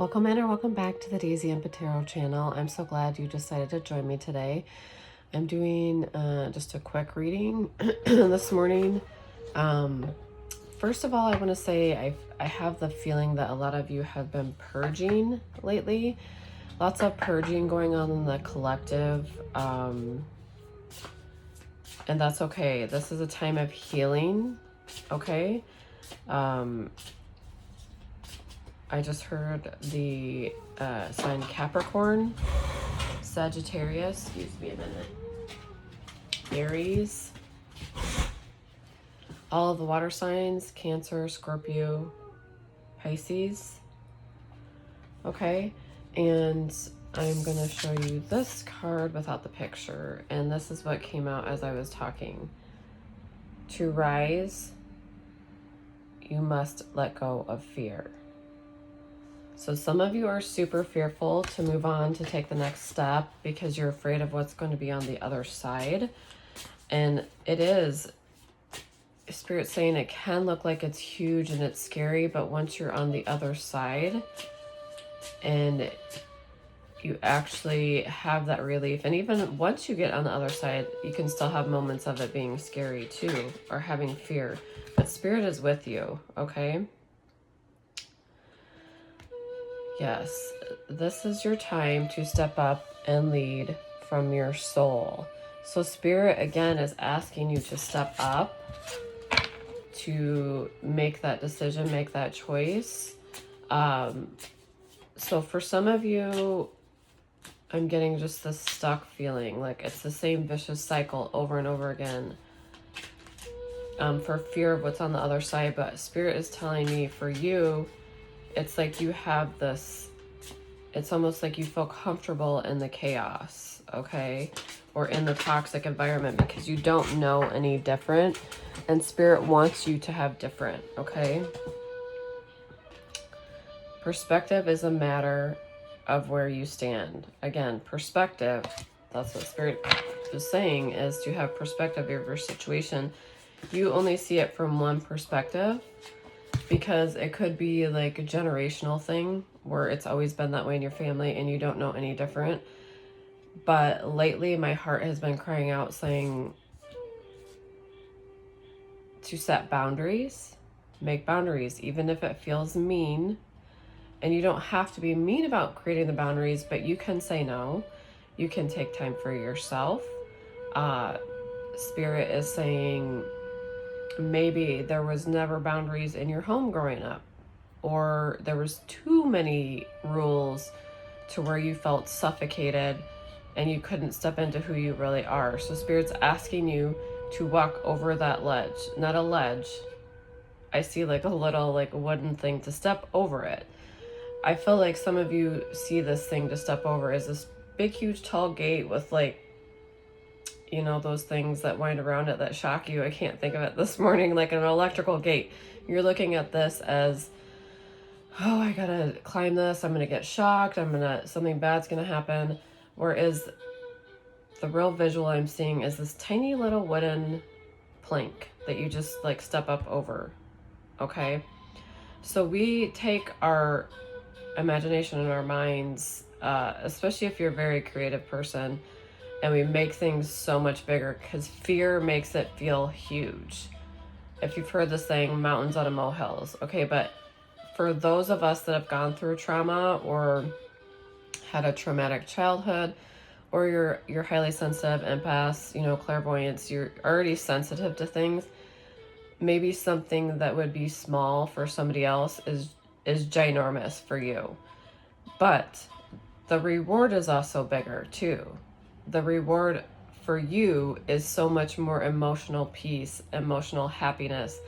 Welcome in or welcome back to the Daisy Empath Tarot Channel. I'm so glad you decided to join me today. I'm doing just a quick reading this morning. First of all, I want to say I have the feeling that a lot of you have been purging lately. Lots of purging going on in the collective. And that's okay. This is a time of healing. Okay. I just heard the sign Capricorn, Sagittarius, excuse me a minute, Aries, all of the water signs, Cancer, Scorpio, Pisces. Okay, and I'm going to show you this card without the picture, and this is what came out as I was talking. To rise, you must let go of fear. So some of you are super fearful to move on, to take the next step because you're afraid of what's going to be on the other side. And it is, Spirit saying it can look like it's huge and it's scary, but once you're on the other side and you actually have that relief, and even once you get on the other side, you can still have moments of it being scary too, or having fear. But Spirit is with you, okay? Yes, this is your time to step up and lead from your soul. So Spirit, again, is asking you to step up, to make that decision, make that choice. So for some of you, I'm getting just this stuck feeling, like it's the same vicious cycle over and over again, for fear of what's on the other side. But Spirit is telling me for you, it's like you have this, it's almost like you feel comfortable in the chaos, okay? Or in the toxic environment because you don't know any different. And Spirit wants you to have different, okay? Perspective is a matter of where you stand. Again, perspective, that's what Spirit is saying, is to have perspective of your situation. You only see it from one perspective, because it could be like a generational thing where it's always been that way in your family and you don't know any different. But lately my heart has been crying out saying to set boundaries, make boundaries, even if it feels mean. And you don't have to be mean about creating the boundaries, but you can say no. You can take time for yourself. Spirit is saying, maybe there was never boundaries in your home growing up, or there was too many rules to where you felt suffocated and you couldn't step into who you really are. So Spirit's asking you to walk over that ledge, not a ledge. I see like a little like wooden thing to step over it. I feel like some of you see this thing to step over as this big, huge, tall gate with like, you know, those things that wind around it that shock you. I can't think of it this morning, like an electrical gate. You're looking at this as, oh, I gotta climb this. I'm gonna get shocked. Something bad's gonna happen. Whereas the real visual I'm seeing is this tiny little wooden plank that you just like step up over. Okay. So we take our imagination and our minds, especially if you're a very creative person, and we make things so much bigger because fear makes it feel huge. If you've heard this saying, mountains out of molehills. Okay, but for those of us that have gone through trauma or had a traumatic childhood, or you're highly sensitive, empaths, you know, clairvoyants, you're already sensitive to things, maybe something that would be small for somebody else is ginormous for you. But the reward is also bigger too. The reward for you is so much more emotional peace, emotional happiness.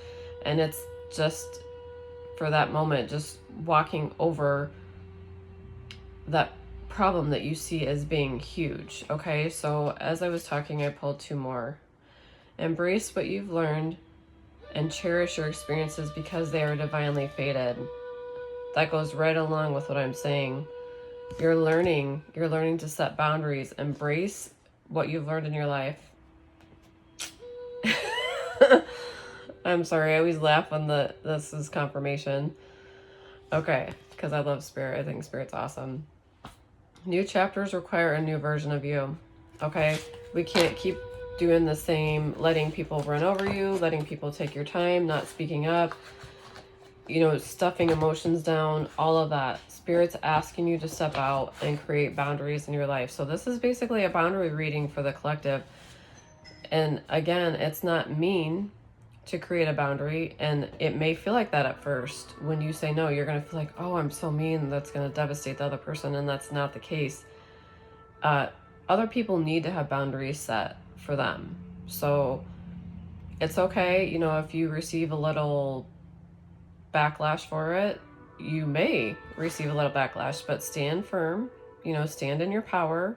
And it's just for that moment, just walking over that problem that you see as being huge. Okay, so as I was talking, I pulled two more. Embrace what you've learned and cherish your experiences because they are divinely fated. That goes right along with what I'm saying. You're learning to set boundaries. Embrace what you've learned in your life. I'm sorry, I always laugh when this is confirmation. Okay, because I love Spirit. I think Spirit's awesome. New chapters require a new version of you. Okay? We can't keep doing the same, letting people run over you, letting people take your time, not speaking up, you know, stuffing emotions down, all of that. Spirit's asking you to step out and create boundaries in your life. So this is basically a boundary reading for the collective. And again, it's not mean to create a boundary, and it may feel like that at first. When you say no, you're going to feel like, oh, I'm so mean, that's going to devastate the other person, and that's not the case. Other people need to have boundaries set for them. So it's okay, you know, if you receive a little backlash for it, you may receive a little backlash, but stand firm, you know, stand in your power.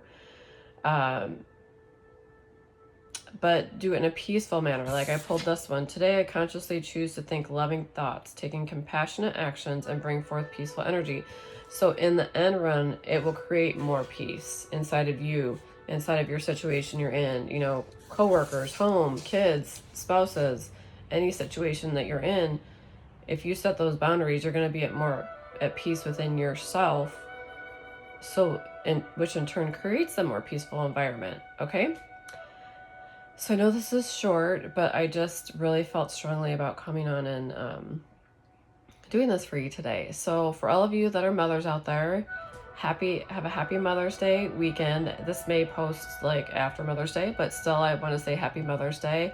But do it in a peaceful manner. Like I pulled this one. Today I consciously choose to think loving thoughts, taking compassionate actions, and bring forth peaceful energy. So in the end run, it will create more peace inside of you, inside of your situation you're in, you know, coworkers, home, kids, spouses, any situation that you're in. If you set those boundaries, you're going to be more at peace within yourself. So, which in turn creates a more peaceful environment. Okay? So I know this is short, but I just really felt strongly about coming on and doing this for you today. So for all of you that are mothers out there, have a happy Mother's Day weekend. This may post like after Mother's Day, but still I want to say happy Mother's Day.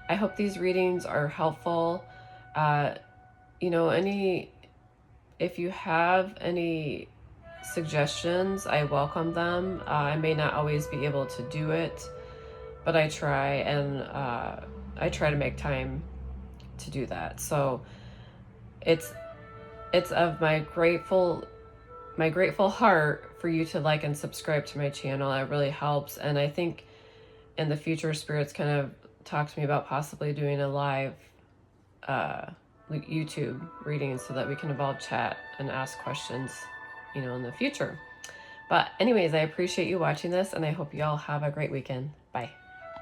I hope these readings are helpful. You know, if you have any suggestions, I welcome them. I may not always be able to do it, but I try, and I try to make time to do that. So it's of my grateful heart for you to like and subscribe to my channel. It really helps. And I think in the future, Spirit's kind of talked to me about possibly doing a live YouTube reading so that we can evolve chat and ask questions, you know, in the future. But anyways, I appreciate you watching this, and I hope you all have a great weekend. Bye.